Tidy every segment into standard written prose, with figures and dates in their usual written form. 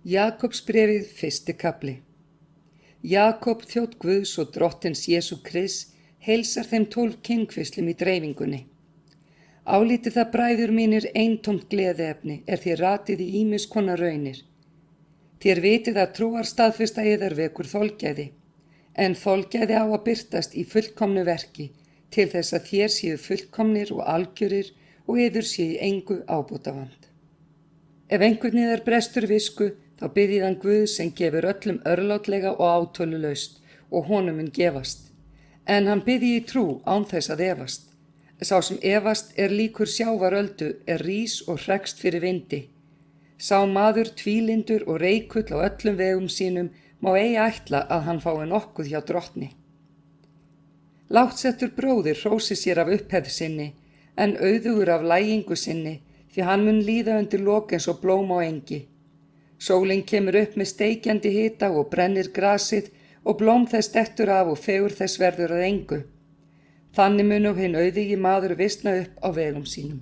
Jakobsbréfið 1. kafli. Jakob, þjónn Guðs og drottins Jesú Krists, heilsar þeim 12 kynkvíslum í dreifingunni. Álítið það, bræður mínir, eintómt gleðiefni er þér ratið í ýmis konar raunir. Þér vitið að trúar staðfesta yðar vekur þolgæði, en þolgæði á að birtast í fullkomnu verki, til þess að þér séu fullkomnir og algjörir og yður séu engu ábótavant. Ef einhvern yðar brestur visku, þá biðjið hann Guð sem gefur öllum örlátlega og átölulaust, og honum mun gefast. En hann biðji í trú án þess að efast. Sá sem efast er líkur sjávaröldu, er rís og hrekst fyrir vindi. Sá maður tvílindur og reikull á öllum vegum sínum má eigi ætla að hann fái nokkuð hjá drottni. Láttsettur bróðir hrósi sér af upphefð sinni, en auðugur af lægingu sinni, því hann mun líða undir lok eins og blóm á engi. Sólin kemur upp með steikjandi hita og brennir grasið og blóm þess dettur af og fegur þess verður að engu. Þannig mun og hinn auðugi maður visna upp á vegum sínum.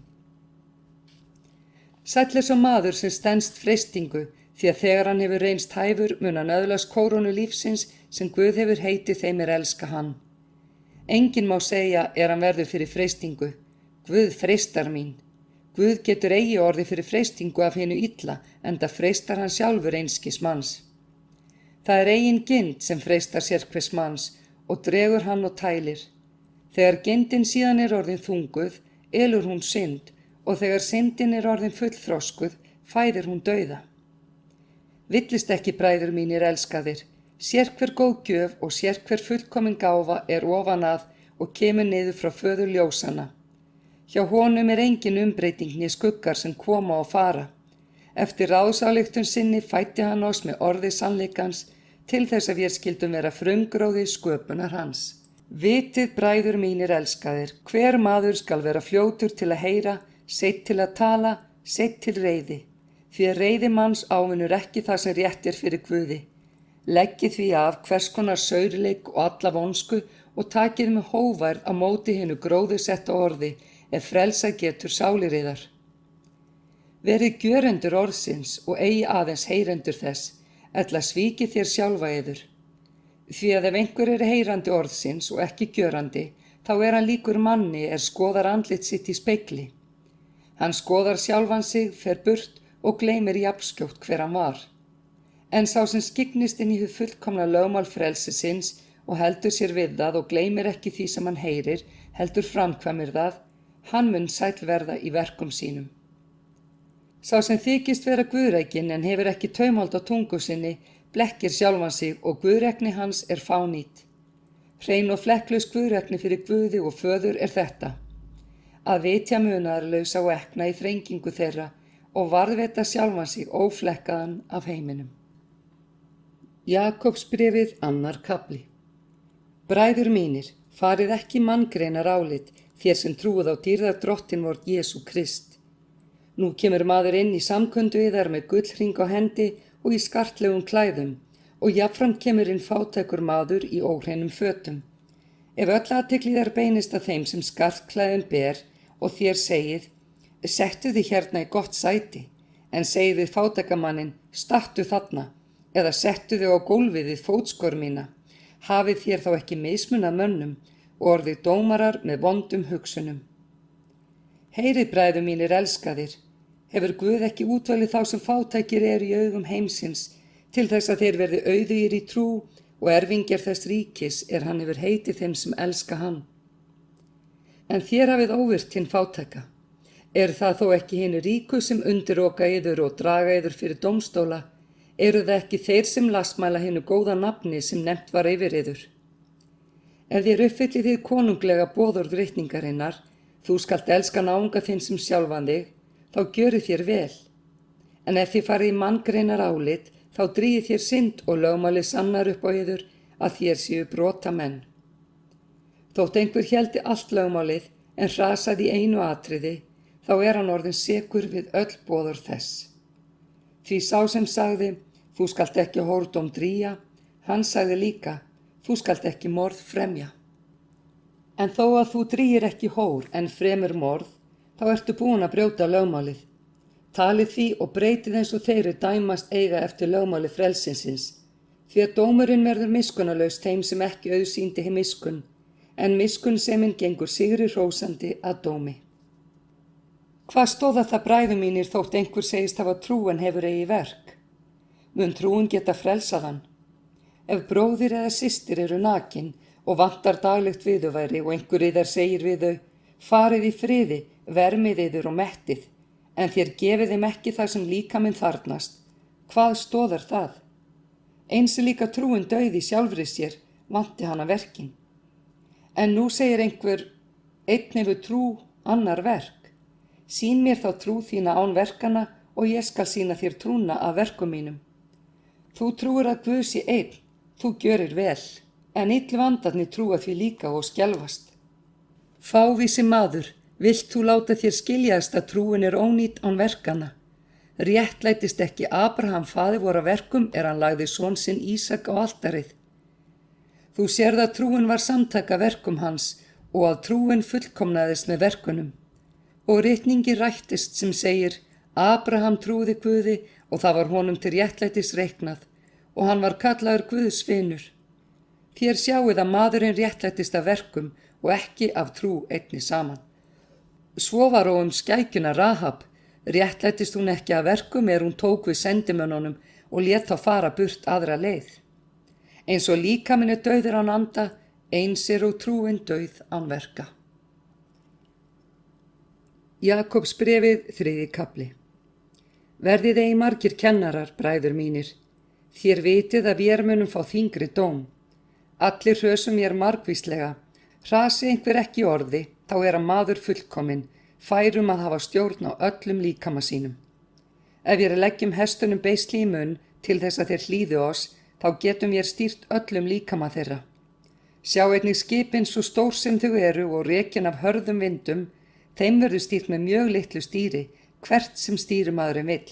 Sæll er sá maður sem stenst freistingu, því að þegar hann hefur reynst hæfur mun hann öðlast kórónu lífsins sem Guð hefur heitið þeim er elska hann. Enginn má segja er hann verður fyrir freistingu, Guð freistar mín. Guð getur eigi orði fyrir freistingu af hinu illa, enda freistar hann sjálfur einskis manns. Það er eigin gind sem freistar sérhvers manns og dregur hann og tælir. Þegar gindin síðan er orðin þunguð, elur hún synd, og þegar syndin er orðin fullþroskuð, fæðir hún dauða. Villist ekki, bræður mínir elskaðir, sérhver góð gjöf og sérhver fullkomin gáfa er ofan að og kemur niður frá föður ljósanna. Hjá honum er engin umbreyting né skuggar sem koma og fara. Eftir ráðsályktun sinni fæddi hann oss með orði sannleikans til þess að við skildum vera frumgróði sköpunar hans. Vitið, bræður mínir elskaðir, hver maður skal vera fljótur til að heyra, seinn til að tala, seinn til reiði. Því að reiði manns ávinnur ekki það sem rétt er fyrir Guði. Leggið því af hvers konar saurleik og alla vonsku og takið með hóværð á móti hinu gróðusetta orði, ef frelsa getur sálir yðar. Verið gjörendur orðsins og eigi aðeins heyrendur þess, ella svíkið þér sjálfa yður. Því að ef einhver er heyrandi orðsins og ekki gjörandi, þá er hann líkur manni er skoðar andlit sitt í spegli. Hann skoðar sjálfan sig, fer burt og gleymir jafnskjótt hver hann var. En sá sem skyggnist inn í hið fullkomna lögmál frelsisins og heldur sér við það og gleymir ekki því sem hann heyrir, heldur framkvæmir það, hann mun sæll verða í verkum sínum. Sá sem þykist vera guðrækin en hefur ekki taumhald á tungu sinni, blekkir sjálfan sig og guðrækni hans er fánýt. Hrein og flekklaus guðrækni fyrir Guði og föður er þetta, að vitja munaðarlausa og ekna í þrengingu þeirra og varðveita sjálfan sig óflekkaðan af heiminum. Jakobsbréfið 2. kafli. Bræður mínir, farið ekki manngreinar álit, þér sem trúið á dýrðar drottin vor Jesú Krist. Nú kemur maður inn í samkundu yðar með gullhring á hendi og í skartlegum klæðum, og jafnframt kemur inn fátækur maður í óhreinum fötum. Ef öll athygli þar beinist að þeim sem skartklæðin ber og þér segið, settu þið hérna í gott sæti, en segið við fátækamannin, stattu þarna, eða settu þið á gólfið við fótskor mína, hafið þér þá ekki mismunað mönnum og orðið dómarar með vondum hugsunum. Heyrið, bræður mínir elskaðir, hefur Guð ekki útvalið þá sem fátækir eru í augum heimsins, til þess að þeir verði auðugir í trú og erfingjar þess ríkis er hann hefur heitið þeim sem elska hann. En þér hafið óvirt hinn fátæka. Er það þó ekki hinu ríku sem undiroka yður og draga yður fyrir dómstóla, eru það ekki þeir sem lasmæla hinu góða nafni sem nefnt var yfir yður. Ef þér uppfyllið þið konunglega boðorð ritningarinnar, þú skalt elska náunga þinn sem sjálfan þig, þá gjörið þér vel. En ef þið farið í manngreinar álit, þá dríið þér synd og lögmálið sannar upp á yður að þér séu brotamenn. Þótt einhver héldi allt lögmálið en hrasaði í einu atriði, þá er hann orðinn sekur við öll boðorð þess. Því sá sem sagði, þú skalt ekki hórdóm drýja, hann sagði líka, þú skalt ekki morð fremja. En þó að þú drýir ekki hór en fremur morð, þá ertu búin að brjóta lögmálið. Talið því og breytið eins og þeir dæmast eiga eftir lögmáli frelsinsins, því að dómurinn verður miskunnalaus þeim sem ekki auðsýndi miskunn, en miskunnsemin gengur sigri hrósandi að dómi. Hvað stóð það bræður mínir þótt einhver segist hafa trú en hefur eigi verk? Mun trúin geta frelsað hann? Ef bróðir eða systir eru nakin og vantar daglegt viðurværi og einhver yðar segir við þau, farið í friði, vermið yður og mettið, en þér gefið þeim ekki það sem líkaminn þarfnast, hvað stoðar það? Eins er líka trúin dauð í sjálfri sér, vanti hana verkin. En nú segir einhver, einn hefur trú, annar verk. Sýn mér þá trú þína án verkana og ég skal sýna þér trúna af verkum mínum. Þú trúir að Guð sé einn, þú gjörir vel, en illvandarnir trúa því líka og skelfast. Fávísi maður, vilt þú láta þér skiljast að trúin er ónýt án verkana? Réttlætist ekki Abraham faðir vor af verkum hann lagði son sinn Ísak á altarið. Þú sérð að trúin var samtaka verkum hans og að trúin fullkomnaðist með verkunum. Og ritningi rættist sem segir, Abraham trúði Guði og það var honum til réttlætis reiknað og hann var kallaður Guðs vinur. Þér sjáið að maðurinn réttlætist af verkum og ekki af trú einni saman. Svo var og skækjuna Rahab, réttlætist hún ekki af verkum hún tók við sendimönnunum og lét þá fara burt aðra leið. Eins og líkaminn dauður án anda, eins og trúin dauð án verka. Jakobs bréfið 3. kafli. Verðið ei margir kennarar, bræður mínir, þér vitið að vér munum fá þyngri dóm. Allir hrösum margvíslega, hrasi einhver ekki orði, þá hann maður fullkominn, færum að hafa stjórn á öllum líkama sínum. Ef vér leggjum hestunum beisli í munn til þess að þeir hlýði oss, þá getum vér stýrt öllum líkama þeirra. Sjá einnig skipin svo stór sem þau eru og rekin af hörðum vindum, þeim verður stýrt með mjög litlu stýri, hvert sem stýrimaðurinn vill.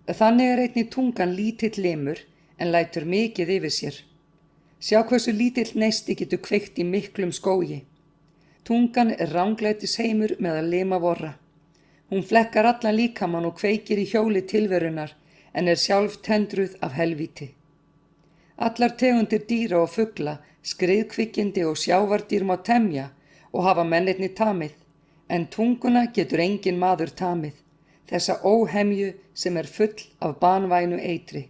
Þannig einnig tungan lítill limur, en lætur mikið yfir sér. Sjá hversu lítill neisti getur kveikt í miklum skógi. Tungan ranglætis heimur með að lima vorra. Hún flekkar allan líkamann og kveikir í hjóli tilverunar, en sjálf tendruð af helvíti. Allar tegundir dýra og fugla, skriðkvikindi og sjávardýr má temja og hafa mennirnir tamið, en tunguna getur engin maður tamið, þessa óhemju sem full af banvænu eitri.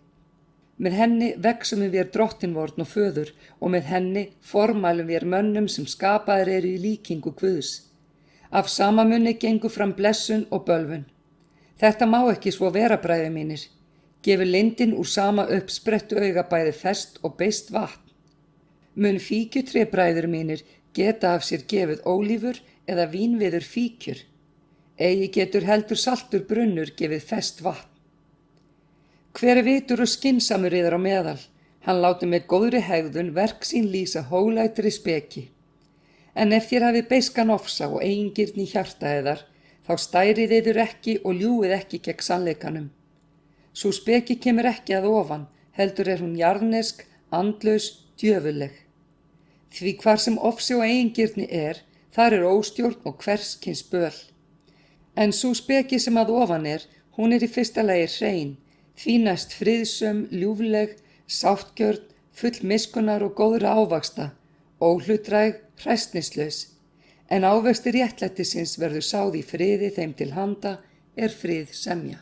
Með henni veksum við drottinvorn og föður og með henni formælum við mönnum sem skapaðir eru í líkingu Guðs. Af sama munni gengur fram blessun og bölvun. Þetta má ekki svo vera, bræður mínir. Gefur lindin úr sama uppsprettu auga bæði fest og beist vatn. Mun fíkjutré, bræður mínir, geta af sér gefið ólífur eða vínviður fíkjur. Eigi getur heldur saltur brunnur gefið fest vatn. Hver vitur og skynsamur yðar á meðal, hann láti með góðri hegðun verk sín lýsa hólætri speki. En ef þér hafið beiskan ofsa og eigingirni í hjarta yðar, þá stærið yður ekki og ljúið ekki gegn sannleikanum. Sú speki kemur ekki að ofan, heldur hún jarðnesk, andlaus, djöfulleg. Því hvar sem ofsi og eigingirni þar óstjórn og hvers kyns böl. En sú speki sem að ofan hún í fyrsta lagi hrein, því næst friðsöm, ljúfleg, sáttgjörn, full miskunnar og góðra ávaxta, óhlutdræg, hræsnislaus, en ávextir réttlætisins verður sáð í friði þeim til handa frið semja.